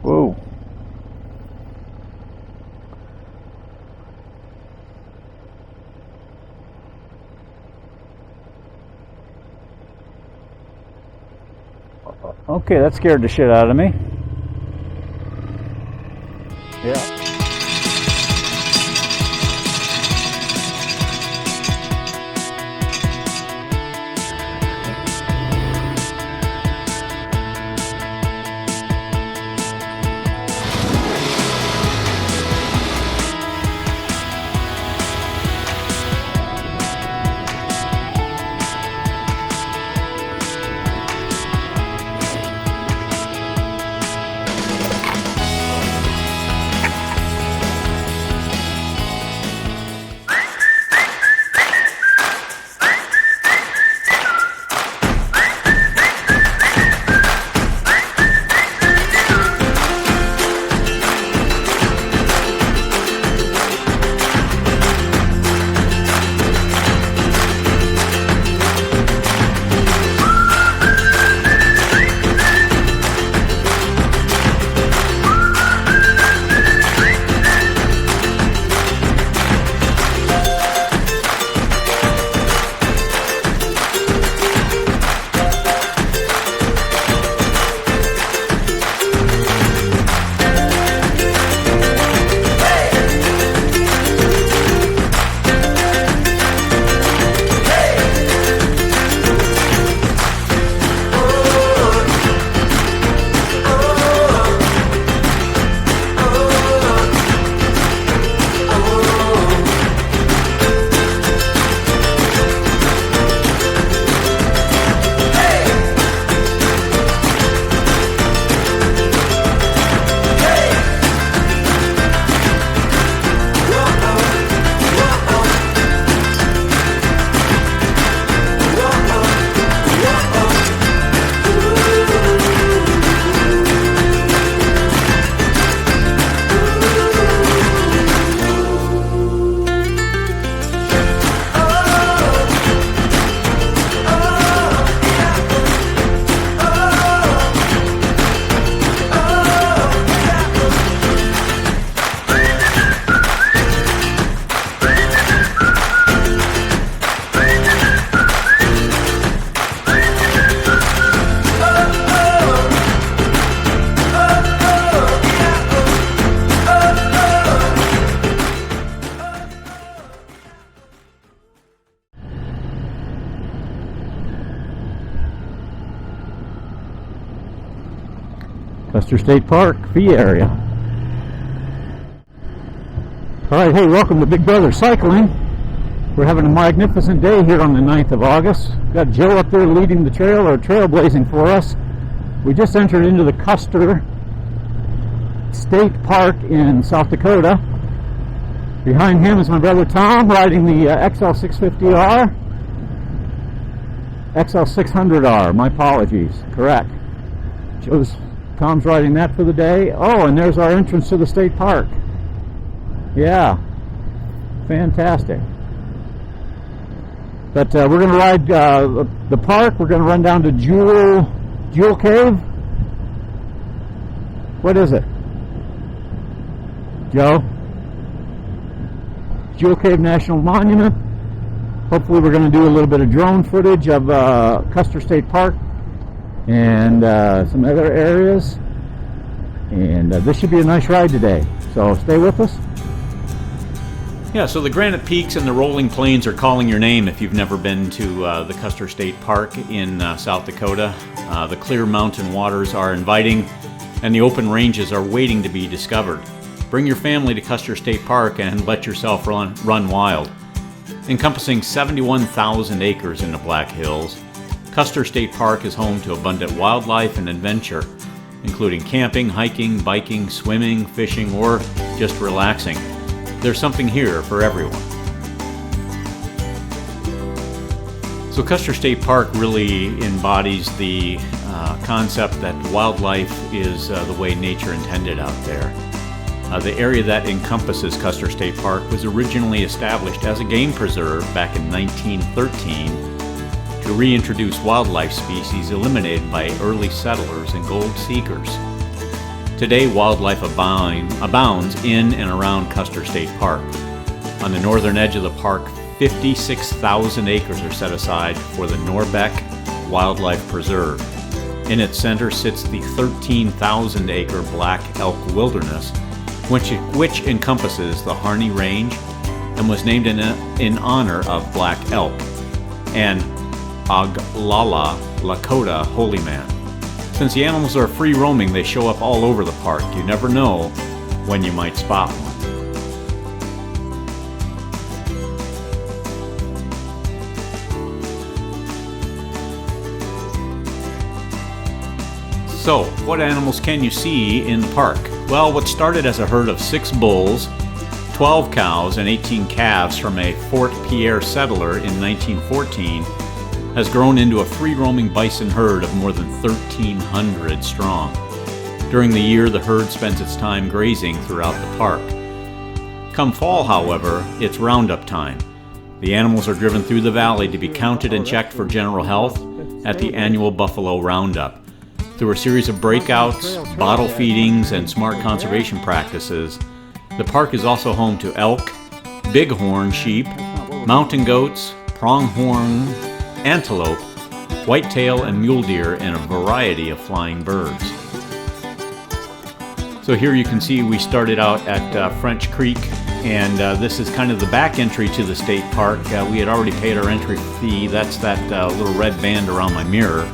Whoa. Okay, that scared the shit out of me. Yeah. Custer State Park, fee area. Alright, hey, welcome to Big Brother Cycling. We're having a magnificent day here on the 9th of August. Got Joe up there leading the trail, or trailblazing for us. We just entered into the Custer State Park in South Dakota. Behind him is my brother Tom riding the XL650R. XL600R, my apologies, correct. Tom's riding that for the day. Oh, and there's our entrance to the state park. Yeah, fantastic. But we're going to ride the park. We're going to run down to Jewel Cave. What is it, Joe? Jewel Cave National Monument. Hopefully we're going to do a little bit of drone footage of Custer State Park and some other areas, and this should be a nice ride today, so stay with us. Yeah, so the granite peaks and the rolling plains are calling your name if you've never been to the Custer State Park in South Dakota. The clear mountain waters are inviting, and the open ranges are waiting to be discovered. Bring your family to Custer State Park and let yourself run wild. Encompassing 71,000 acres in the Black Hills, Custer State Park is home to abundant wildlife and adventure, including camping, hiking, biking, swimming, fishing, or just relaxing. There's something here for everyone. So Custer State Park really embodies the concept that wildlife is the way nature intended out there. The area that encompasses Custer State Park was originally established as a game preserve back in 1913 to reintroduce wildlife species eliminated by early settlers and gold seekers. Today, wildlife abounds in and around Custer State Park. On the northern edge of the park, 56,000 acres are set aside for the Norbeck Wildlife Preserve. In its center sits the 13,000-acre Black Elk Wilderness, which encompasses the Harney Range and was named in honor of Black Elk and Oglala Lakota Holy Man. Since the animals are free roaming, they show up all over the park. You never know when you might spot one. So, what animals can you see in the park? Well, what started as a herd of 6 bulls, 12 cows, and 18 calves from a Fort Pierre settler in 1914 has grown into a free-roaming bison herd of more than 1,300 strong. During the year, the herd spends its time grazing throughout the park. Come fall, however, it's roundup time. The animals are driven through the valley to be counted and checked for general health at the annual Buffalo Roundup. Through a series of breakouts, bottle feedings, and smart conservation practices, the park is also home to elk, bighorn sheep, mountain goats, pronghorn antelope, whitetail and mule deer, and a variety of flying birds. So here you can see we started out at French Creek, and this is kind of the back entry to the state park. We had already paid our entry fee. That's that little red band around my mirror.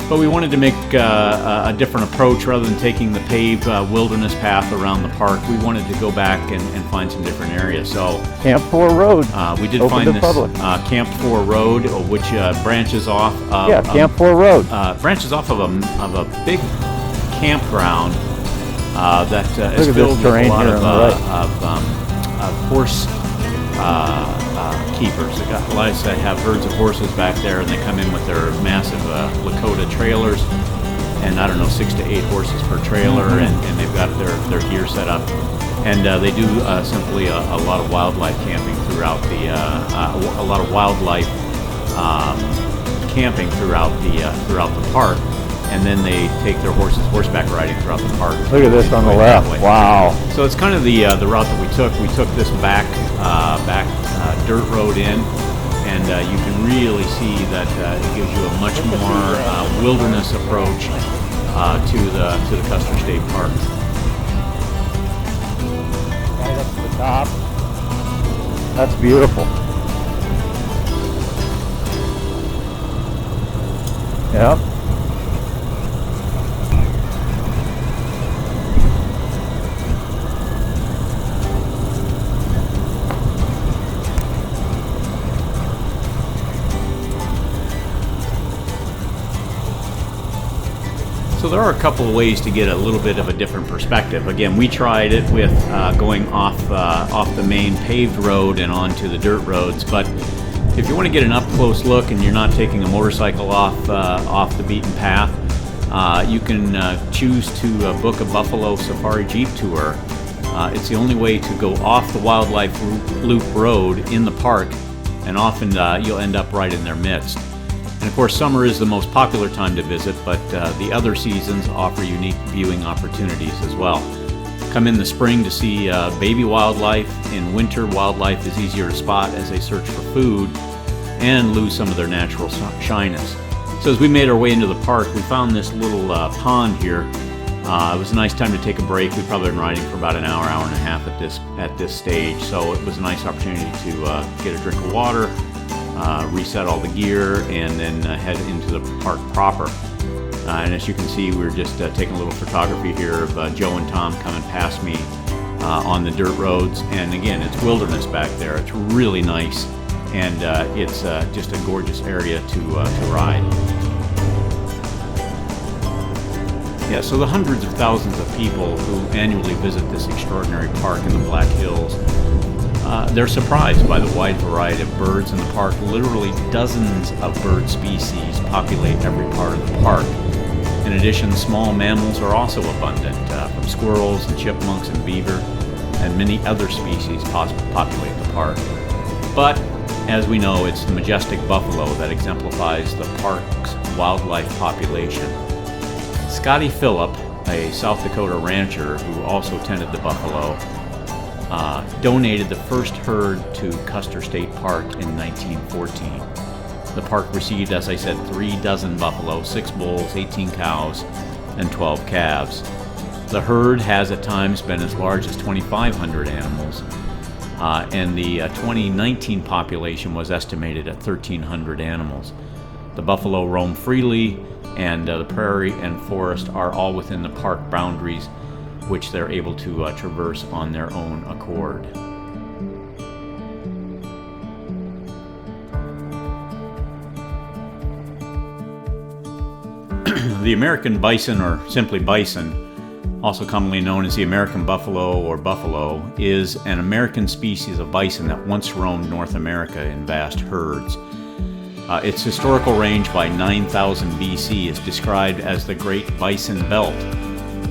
But we wanted to make a different approach. Rather than taking the paved wilderness path around the park, we wanted to go back and find some different areas. So Camp 4 Road. We did Open find to this public. Camp 4 Road, which branches off of Camp 4 Road. branches off of a big campground that is at filled this with a terrain lot here of, on the of horse keepers. They got lights that have herds of horses back there, and they come in with their massive Lakota trailers, and I don't know, 6 to 8 horses per trailer, and they've got their gear set up, and they do simply a lot of wildlife camping throughout the a lot of wildlife camping throughout the park, and then they take their horses horseback riding throughout the park. Look at this on the left. Wow. So it's kind of the route that we took. We took this back dirt road in, and you can really see that it gives you a much more wilderness approach to the Custer State Park. Right up to the top. That's beautiful. Yep. So there are a couple of ways to get a little bit of a different perspective. Again, we tried it with going off the main paved road and onto the dirt roads. But if you want to get an up close look and you're not taking a motorcycle off the beaten path, you can choose to book a Buffalo Safari Jeep tour. It's the only way to go off the Wildlife Loop Road in the park, and often you'll end up right in their midst. And of course, summer is the most popular time to visit, but the other seasons offer unique viewing opportunities as well. Come in the spring to see baby wildlife. In winter, wildlife is easier to spot as they search for food and lose some of their natural shyness. So as we made our way into the park, we found this little pond here. It was a nice time to take a break. We've probably been riding for about an hour and a half at this stage, so it was a nice opportunity to get a drink of water, reset all the gear, and then head into the park proper. And as you can see, we're just taking a little photography here of Joe and Tom coming past me on the dirt roads. And again, it's wilderness back there. It's really nice, and it's just a gorgeous area to ride. Yeah, so the hundreds of thousands of people who annually visit this extraordinary park in the Black Hills, they're surprised by the wide variety of birds in the park. Literally dozens of bird species populate every part of the park. In addition, small mammals are also abundant, from squirrels and chipmunks and beaver, and many other species populate the park. But, as we know, it's the majestic buffalo that exemplifies the park's wildlife population. Scotty Phillip, a South Dakota rancher who also tended the buffalo, donated the first herd to Custer State Park in 1914. The park received, as I said, 3 dozen buffalo, 6 bulls, 18 cows, and 12 calves. The herd has at times been as large as 2,500 animals, and the 2019 population was estimated at 1,300 animals. The buffalo roam freely, and the prairie and forest are all within the park boundaries, which they're able to traverse on their own accord. The American bison, or simply bison, also commonly known as the American buffalo or buffalo, is an American species of bison that once roamed North America in vast herds. Its historical range by 9000 BC is described as the Great Bison Belt,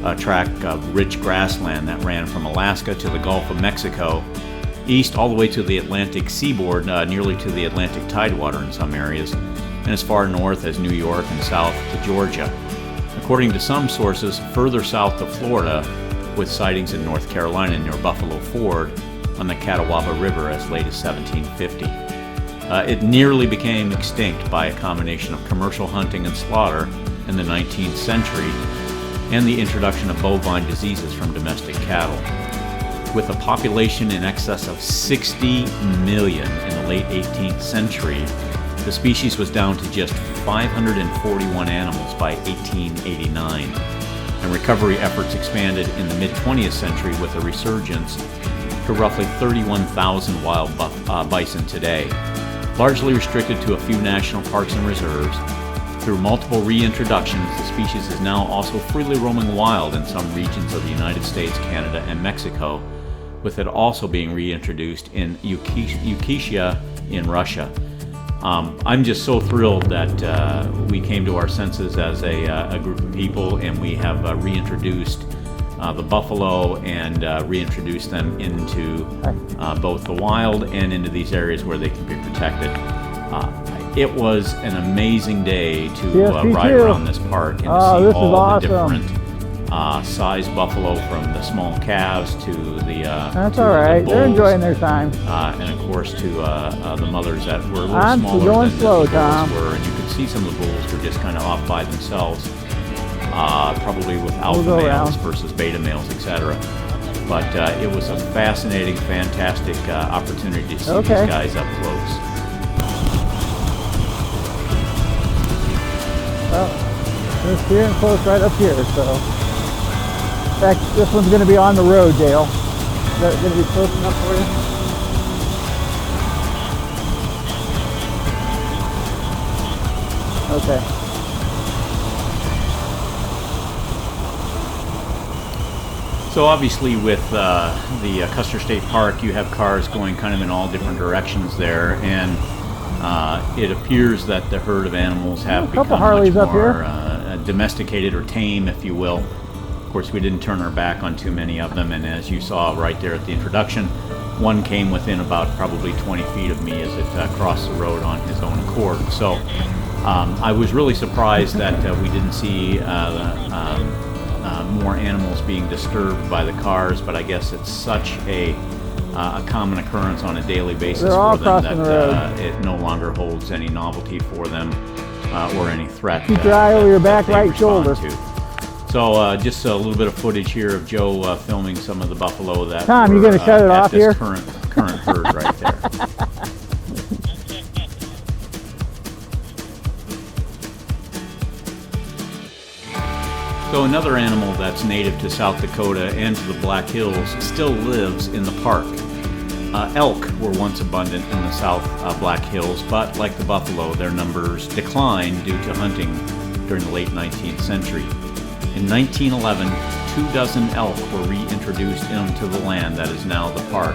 a tract of rich grassland that ran from Alaska to the Gulf of Mexico, east all the way to the Atlantic seaboard, nearly to the Atlantic tidewater in some areas, and as far north as New York and south to Georgia. According to some sources, further south to Florida, with sightings in North Carolina near Buffalo Ford on the Catawba River as late as 1750. It nearly became extinct by a combination of commercial hunting and slaughter in the 19th century and the introduction of bovine diseases from domestic cattle. With a population in excess of 60 million in the late 18th century, the species was down to just 541 animals by 1889, and recovery efforts expanded in the mid-20th century with a resurgence to roughly 31,000 wild bison today, largely restricted to a few national parks and reserves. Through multiple reintroductions, the species is now also freely roaming wild in some regions of the United States, Canada, and Mexico, with it also being reintroduced in Yakutia in Russia. I'm just so thrilled that we came to our senses as a group of people, and we have reintroduced the buffalo and reintroduced them into both the wild and into these areas where they can be protected. It was an amazing day to ride around this park and to see all the different size buffalo, from the small calves to the That's all right. The They're enjoying their time. And of course to the mothers that were a little I'm smaller going than slow, the bulls Tom. were, and you could see some of the bulls were just kind of off by themselves, probably with alpha We'll go males around. versus beta males, etc. But it was a fascinating, fantastic opportunity to see these guys up close. Well, they're steering close right up here, so. In fact, this one's going to be on the road, Dale. Is that going to be close enough for you? Okay. So obviously with the Custer State Park, you have cars going kind of in all different directions there, and it appears that the herd of animals have couple become Harleys much up more domesticated or tame, if you will. Of course, we didn't turn our back on too many of them, and as you saw right there at the introduction, one came within about probably 20 feet of me as it crossed the road on his own accord. So I was really surprised that we didn't see more animals being disturbed by the cars, but I guess it's such a common occurrence on a daily basis They're all for them crossing the that it no longer holds any novelty for them or any threat. Keep your eye over your back that they right respond shoulder. to. So just a little bit of footage here of Joe filming some of the buffalo that Tom, you were, gonna shut it at off this here? current herd right there. So another animal that's native to South Dakota and to the Black Hills still lives in the park. Elk were once abundant in the South Black Hills, but like the buffalo, their numbers declined due to hunting during the late 19th century. In 1911, 24 elk were reintroduced into the land that is now the park,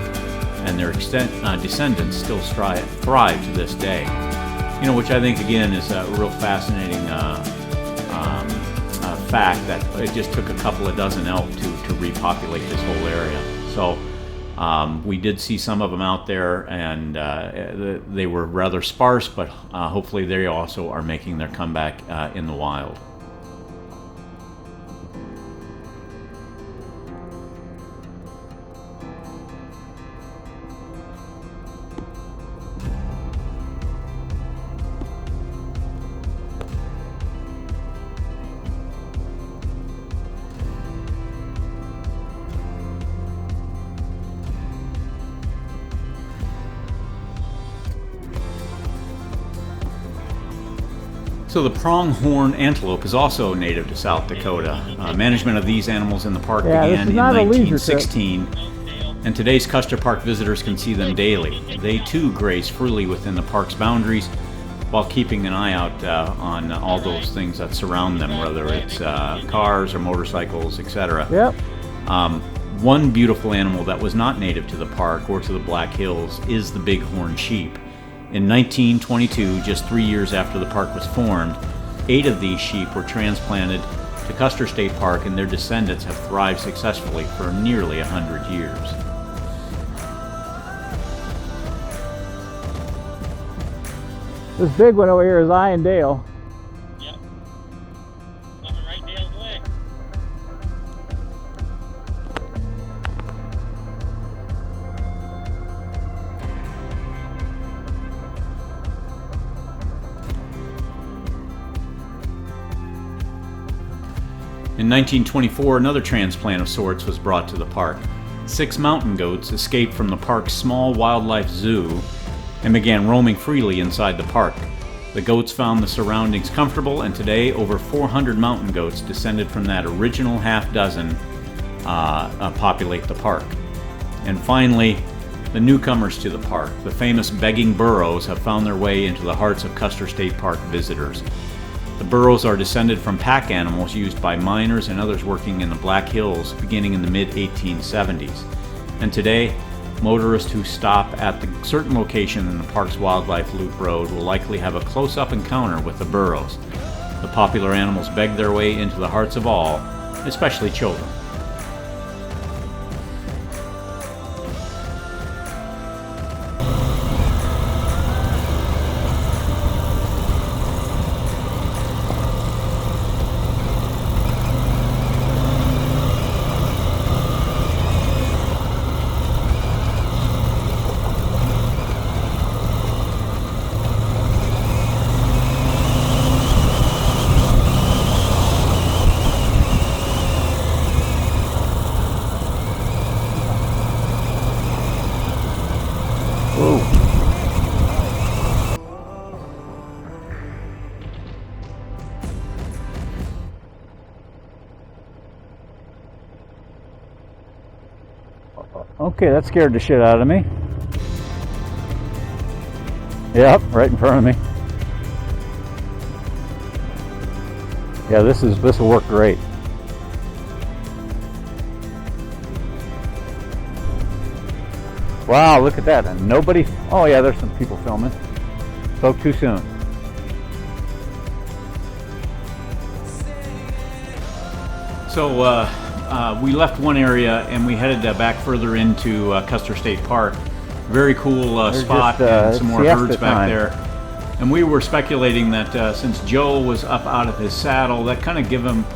and their descendants still thrive to this day. You know, which I think again is a real fascinating fact that it just took a couple of dozen elk to repopulate this whole area. So we did see some of them out there, and they were rather sparse, but hopefully they also are making their comeback in the wild. So the pronghorn antelope is also native to South Dakota. Management of these animals in the park began in 1916, and today's Custer Park visitors can see them daily. They too graze freely within the park's boundaries while keeping an eye out on all those things that surround them, whether it's cars or motorcycles, etc. Yep. One beautiful animal that was not native to the park or to the Black Hills is the bighorn sheep. In 1922, just 3 years after the park was formed, 8 of these sheep were transplanted to Custer State Park, and their descendants have thrived successfully for nearly 100 years. This big one over here is Iron Dale. Yep. Coming right Dale's way. In 1924, another transplant of sorts was brought to the park. 6 mountain goats escaped from the park's small wildlife zoo and began roaming freely inside the park. The goats found the surroundings comfortable, and today over 400 mountain goats descended from that original half dozen populate the park. And finally, the newcomers to the park, the famous begging burros, have found their way into the hearts of Custer State Park visitors. The burros are descended from pack animals used by miners and others working in the Black Hills beginning in the mid-1870s. And today, motorists who stop at the certain location in the park's wildlife loop road will likely have a close-up encounter with the burros. The popular animals beg their way into the hearts of all, especially children. Okay, that scared the shit out of me. Yep, right in front of me. Yeah, this will work great. Wow, look at that. And nobody. Oh yeah, there's some people filming. Spoke too soon. So we left one area and we headed back further into Custer State Park. Very cool spot, and some more birds back there. And we were speculating that since Joe was up out of his saddle, that kind of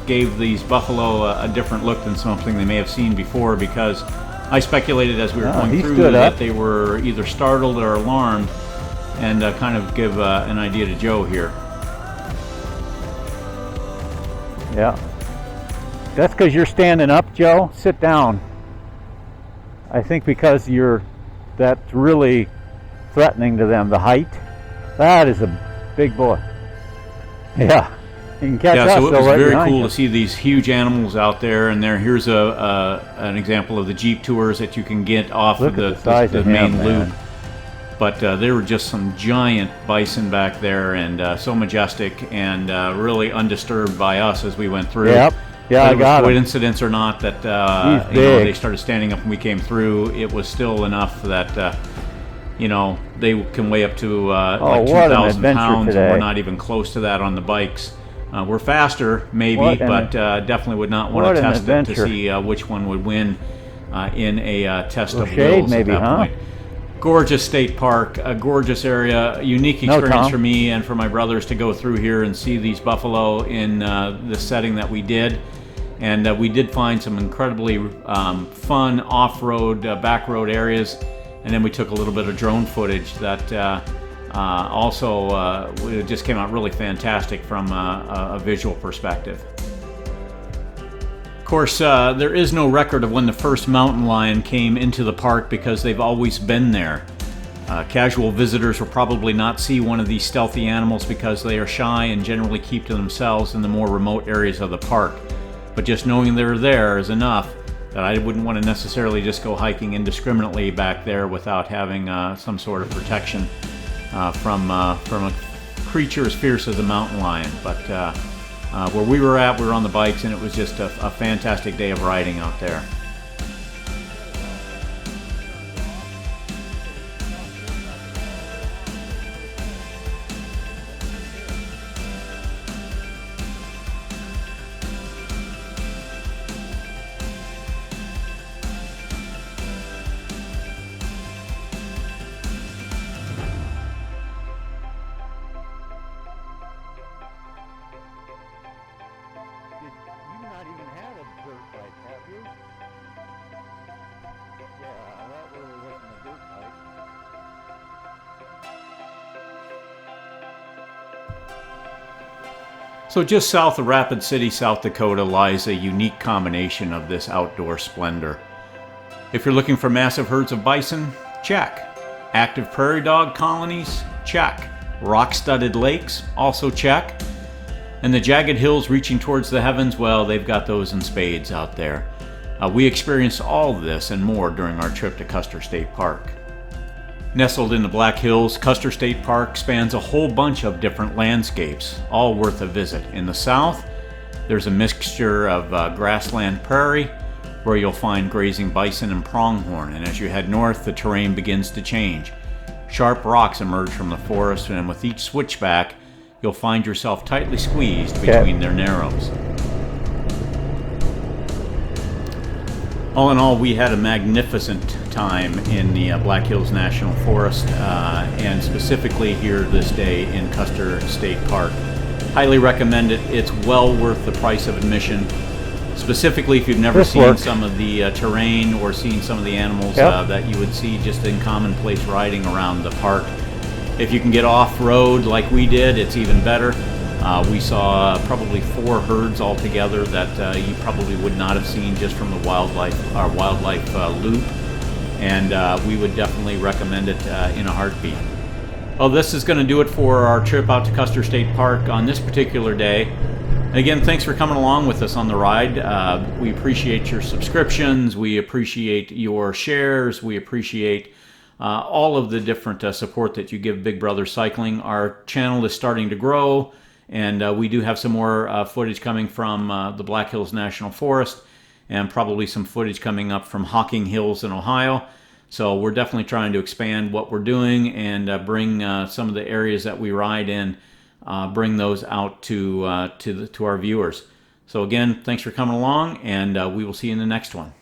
gave these buffalo a different look than something they may have seen before, because I speculated as we were going through that they were either startled or alarmed, and kind of give an idea to Joe here. Yeah. That's because you're standing up, Joe. Sit down. I think because that's really threatening to them, the height. That is a big boy. Yeah. You can catch us. Yeah, so it was right very cool to see these huge animals out there, and here's an example of the Jeep tours that you can get off of the main loop. But there were just some giant bison back there, and so majestic, and really undisturbed by us as we went through. Yep. Yeah, I got it. Coincidence or not that they started standing up when we came through, it was still enough that they can weigh up to like 2,000 pounds, and we're not even close to that on the bikes. We're faster, maybe, but definitely would not want to test it to see which one would win in a test of wills at that point. Gorgeous state park, a gorgeous area, a unique experience for me and for my brothers to go through here and see these buffalo in the setting that we did. And we did find some incredibly fun off-road, back road areas. And then we took a little bit of drone footage that also it just came out really fantastic from a visual perspective. Of course, there is no record of when the first mountain lion came into the park because they've always been there. Casual visitors will probably not see one of these stealthy animals because they are shy and generally keep to themselves in the more remote areas of the park. But just knowing they're there is enough that I wouldn't want to necessarily just go hiking indiscriminately back there without having some sort of protection from a creature as fierce as a mountain lion. But where we were on the bikes, and it was just a fantastic day of riding out there. You've not even had a dirt bike, have you? Yeah, that really wasn't a dirt bike. So just south of Rapid City, South Dakota lies a unique combination of this outdoor splendor. If you're looking for massive herds of bison, check. Active prairie dog colonies, check. Rock-studded lakes, also check. And the jagged hills reaching towards the heavens, well, they've got those in spades out there. We experienced all of this and more during our trip to Custer State Park. Nestled in the Black Hills, Custer State Park spans a whole bunch of different landscapes, all worth a visit. In the south, there's a mixture of grassland prairie, where you'll find grazing bison and pronghorn, and as you head north, the terrain begins to change. Sharp rocks emerge from the forest, and with each switchback, you'll find yourself tightly squeezed between their narrows. All in all, we had a magnificent time in the Black Hills National Forest, and specifically here this day in Custer State Park. Highly recommend it. It's well worth the price of admission. Specifically, if you've never seen some of the terrain or seen some of the animals that you would see just in commonplace riding around the park. If you can get off-road like we did, it's even better. We saw probably 4 herds altogether that you probably would not have seen just from the wildlife loop, and we would definitely recommend it in a heartbeat. Well, this is going to do it for our trip out to Custer State Park on this particular day. Again, thanks for coming along with us on the ride. We appreciate your subscriptions. We appreciate your shares. We appreciate all of the different support that you give Big Brother Cycling. Our channel is starting to grow, and we do have some more footage coming from the Black Hills National Forest, and probably some footage coming up from Hocking Hills in Ohio. So we're definitely trying to expand what we're doing and bring some of the areas that we ride in, bring those out to our viewers. So again, thanks for coming along, and we will see you in the next one.